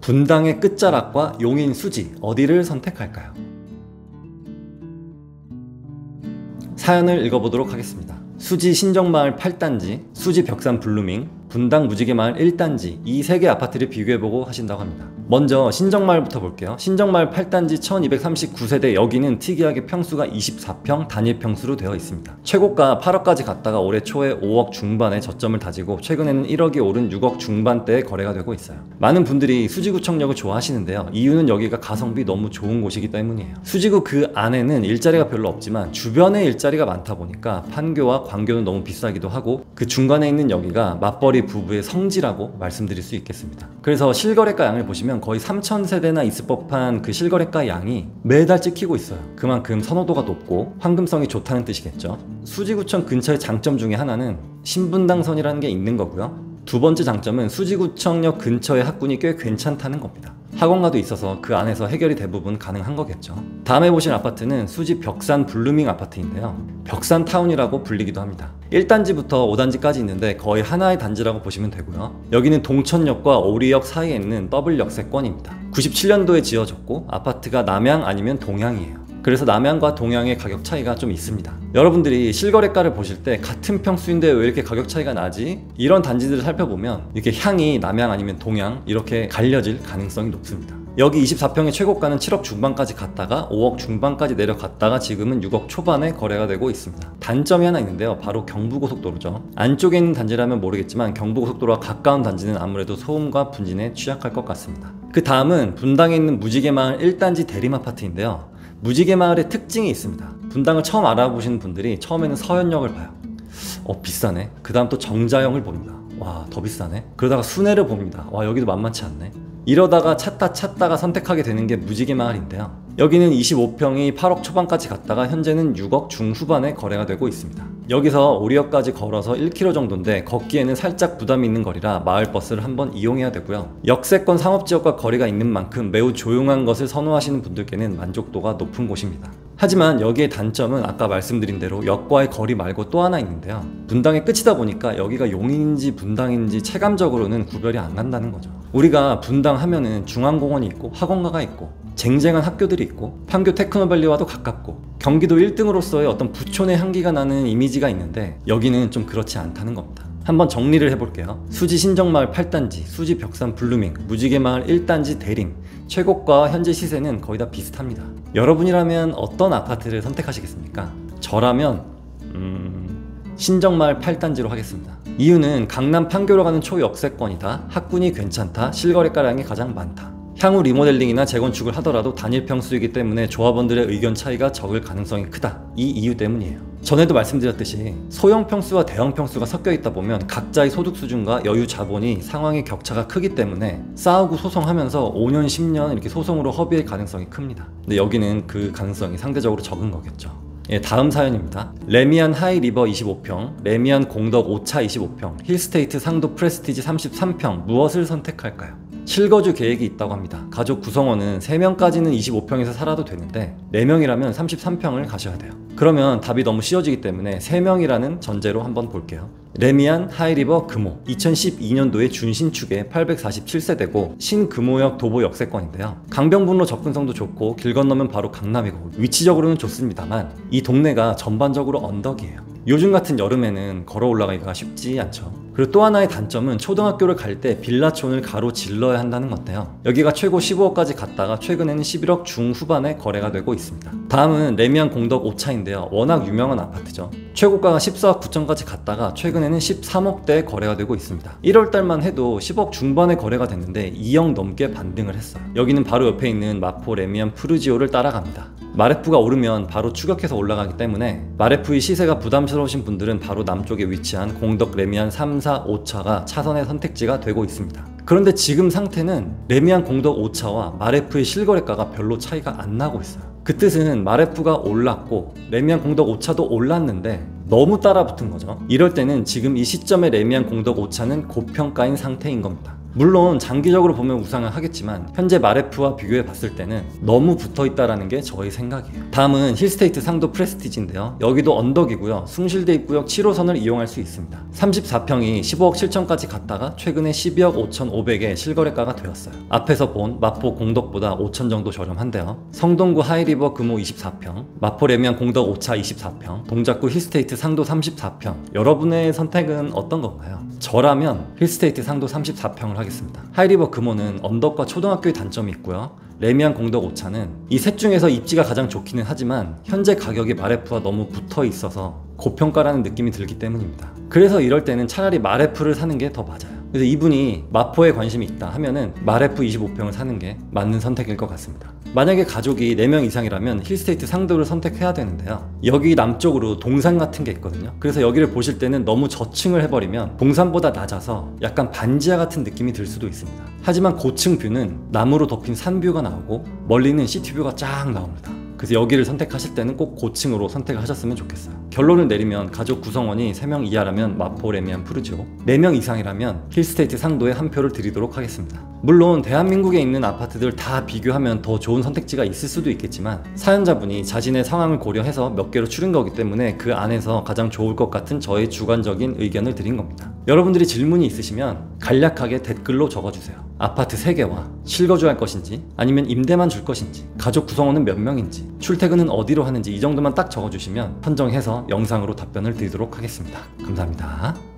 분당의 끝자락과 용인 수지 어디를 선택할까요? 사연을 읽어보도록 하겠습니다. 수지 신정마을 8단지, 수지 벽산 블루밍, 분당 무지개마을 1단지 이 3개 아파트를 비교해보고 하신다고 합니다. 먼저 신정마을부터 볼게요. 신정마을 8단지 1239세대 여기는 특이하게 평수가 24평 단일 평수로 되어 있습니다. 최고가 8억까지 갔다가 올해 초에 5억 중반에 저점을 다지고 최근에는 1억이 오른 6억 중반대에 거래가 되고 있어요. 많은 분들이 수지구청역을 좋아하시는데요. 이유는 여기가 가성비 너무 좋은 곳이기 때문이에요. 수지구 그 안에는 일자리가 별로 없지만 주변에 일자리가 많다 보니까 판교와 광교는 너무 비싸기도 하고 그 중간에 있는 여기가 맞벌이 부부의 성지라고 말씀드릴 수 있겠습니다. 그래서 실거래가 양을 보시면 거의 3,000세대나 있을 법한 그 실거래가 양이 매달 찍히고 있어요. 그만큼 선호도가 높고 황금성이 좋다는 뜻이겠죠. 수지구청 근처의 장점 중에 하나는 신분당선이라는 게 있는 거고요. 두 번째 장점은 수지구청역 근처의 학군이 꽤 괜찮다는 겁니다. 학원가도 있어서 그 안에서 해결이 대부분 가능한 거겠죠. 다음에 보실 아파트는 수지 벽산 블루밍 아파트인데요. 벽산타운이라고 불리기도 합니다. 1단지부터 5단지까지 있는데 거의 하나의 단지라고 보시면 되고요. 여기는 동천역과 오리역 사이에 있는 더블 역세권입니다. 97년도에 지어졌고 아파트가 남향 아니면 동향이에요. 그래서 남향과 동향의 가격 차이가 좀 있습니다. 여러분들이 실거래가를 보실 때 같은 평수인데 왜 이렇게 가격 차이가 나지? 이런 단지들을 살펴보면 이렇게 향이 남향 아니면 동향 이렇게 갈려질 가능성이 높습니다. 여기 24평의 최고가는 7억 중반까지 갔다가 5억 중반까지 내려갔다가 지금은 6억 초반에 거래가 되고 있습니다. 단점이 하나 있는데요. 바로 경부고속도로죠. 안쪽에 있는 단지라면 모르겠지만 경부고속도로와 가까운 단지는 아무래도 소음과 분진에 취약할 것 같습니다. 그 다음은 분당에 있는 무지개마을 1단지 대림아파트인데요. 무지개마을의 특징이 있습니다. 분당을 처음 알아보시는 분들이 처음에는 서현역을 봐요. 비싸네. 그 다음 또 정자형을 봅니다. 와, 더 비싸네. 그러다가 순회를 봅니다. 와, 여기도 만만치 않네. 이러다가 찾다가 선택하게 되는 게 무지개마을인데요. 여기는 25평이 8억 초반까지 갔다가 현재는 6억 중후반에 거래가 되고 있습니다. 여기서 오리역까지 걸어서 1km 정도인데 걷기에는 살짝 부담이 있는 거리라 마을버스를 한번 이용해야 되고요. 역세권 상업지역과 거리가 있는 만큼 매우 조용한 것을 선호하시는 분들께는 만족도가 높은 곳입니다. 하지만 여기의 단점은 아까 말씀드린 대로 역과의 거리 말고 또 하나 있는데요. 분당의 끝이다 보니까 여기가 용인인지 분당인지 체감적으로는 구별이 안 간다는 거죠. 우리가 분당 하면은 중앙공원이 있고 학원가가 있고 쟁쟁한 학교들이 있고 판교 테크노밸리와도 가깝고 경기도 1등으로서의 어떤 부촌의 향기가 나는 이미지가 있는데 여기는 좀 그렇지 않다는 겁니다. 한번 정리를 해볼게요. 수지 신정마을 8단지, 수지 벽산 블루밍, 무지개마을 1단지 대림 최고가와 현재 시세는 거의 다 비슷합니다. 여러분이라면 어떤 아파트를 선택하시겠습니까? 저라면 신정마을 8단지로 하겠습니다. 이유는 강남 판교로 가는 초역세권이다, 학군이 괜찮다, 실거래가량이 가장 많다. 향후 리모델링이나 재건축을 하더라도 단일 평수이기 때문에 조합원들의 의견 차이가 적을 가능성이 크다. 이 이유 때문이에요. 전에도 말씀드렸듯이 소형 평수와 대형 평수가 섞여 있다 보면 각자의 소득 수준과 여유 자본이 상황의 격차가 크기 때문에 싸우고 소송하면서 5년, 10년 이렇게 소송으로 허비할 가능성이 큽니다. 근데 여기는 그 가능성이 상대적으로 적은 거겠죠. 예, 다음 사연입니다. 레미안 하이리버 25평, 레미안 공덕 5차 25평, 힐스테이트 상도 프레스티지 33평 무엇을 선택할까요? 실거주 계획이 있다고 합니다. 가족 구성원은 3명까지는 25평에서 살아도 되는데 4명이라면 33평을 가셔야 돼요. 그러면 답이 너무 쉬워지기 때문에 3명이라는 전제로 한번 볼게요. 레미안 하이리버 금호 2012년도에 준신축에 847세대고 신금호역 도보 역세권인데요. 강변북로 접근성도 좋고 길 건너면 바로 강남이고 위치적으로는 좋습니다만 이 동네가 전반적으로 언덕이에요. 요즘 같은 여름에는 걸어 올라가기가 쉽지 않죠. 그리고 또 하나의 단점은 초등학교를 갈 때 빌라촌을 가로질러야 한다는 건데요. 여기가 최고 15억까지 갔다가 최근에는 11억 중후반에 거래가 되고 있습니다. 다음은 레미안 공덕 5차인데요. 워낙 유명한 아파트죠. 최고가가 14억 9천까지 갔다가 최근에는 13억대에 거래가 되고 있습니다. 1월달만 해도 10억 중반에 거래가 됐는데 2억 넘게 반등을 했어요. 여기는 바로 옆에 있는 마포 레미안 푸르지오를 따라갑니다. 마레프가 오르면 바로 추격해서 올라가기 때문에 마레프의 시세가 부담스러우신 분들은 바로 남쪽에 위치한 공덕 레미안 3, 4, 5차가 차선의 선택지가 되고 있습니다. 그런데 지금 상태는 레미안 공덕 5차와 마레프의 실거래가가 별로 차이가 안 나고 있어요. 그 뜻은 마레프가 올랐고 레미안 공덕 5차도 올랐는데 너무 따라붙은 거죠. 이럴 때는 지금 이 시점에 레미안 공덕 5차는 고평가인 상태인 겁니다. 물론 장기적으로 보면 우상은 하겠지만 현재 마레프와 비교해 봤을 때는 너무 붙어있다라는 게 저의 생각이에요. 다음은 힐스테이트 상도 프레스티지인데요. 여기도 언덕이고요. 숭실대 입구역 7호선을 이용할 수 있습니다. 34평이 15억 7천까지 갔다가 최근에 12억 5,500에 실거래가가 되었어요. 앞에서 본 마포 공덕보다 5천 정도 저렴한데요. 성동구 하이리버 금호 24평, 마포 레미안 공덕 5차 24평, 동작구 힐스테이트 상도 34평. 여러분의 선택은 어떤 건가요? 저라면 힐스테이트 상도 34평을 하겠습니다. 하이리버 금호는 언덕과 초등학교의 단점이 있고요. 레미안 공덕 5차는 이 셋 중에서 입지가 가장 좋기는 하지만 현재 가격이 마레프와 너무 붙어 있어서 고평가라는 느낌이 들기 때문입니다. 그래서 이럴 때는 차라리 마레프를 사는 게 더 맞아요. 그래서 이분이 마포에 관심이 있다 하면은 마레프 25평을 사는 게 맞는 선택일 것 같습니다. 만약에 가족이 4명 이상이라면 힐스테이트 상도를 선택해야 되는데요. 여기 남쪽으로 동산 같은 게 있거든요. 그래서 여기를 보실 때는 너무 저층을 해버리면 동산보다 낮아서 약간 반지하 같은 느낌이 들 수도 있습니다. 하지만 고층 뷰는 나무로 덮인 산뷰가 나오고 멀리는 시티뷰가 쫙 나옵니다. 그래서 여기를 선택하실 때는 꼭 고층으로 선택을 하셨으면 좋겠어요. 결론을 내리면 가족 구성원이 3명 이하라면 마포 레미안 푸르지오, 4명 이상이라면 힐스테이트 상도에 한 표를 드리도록 하겠습니다. 물론 대한민국에 있는 아파트들 다 비교하면 더 좋은 선택지가 있을 수도 있겠지만 사연자분이 자신의 상황을 고려해서 몇 개로 추린 거기 때문에 그 안에서 가장 좋을 것 같은 저의 주관적인 의견을 드린 겁니다. 여러분들이 질문이 있으시면 간략하게 댓글로 적어주세요. 아파트 3개와 실거주할 것인지 아니면 임대만 줄 것인지, 가족 구성원은 몇 명인지, 출퇴근은 어디로 하는지 이 정도만 딱 적어주시면 선정해서 영상으로 답변을 드리도록 하겠습니다. 감사합니다.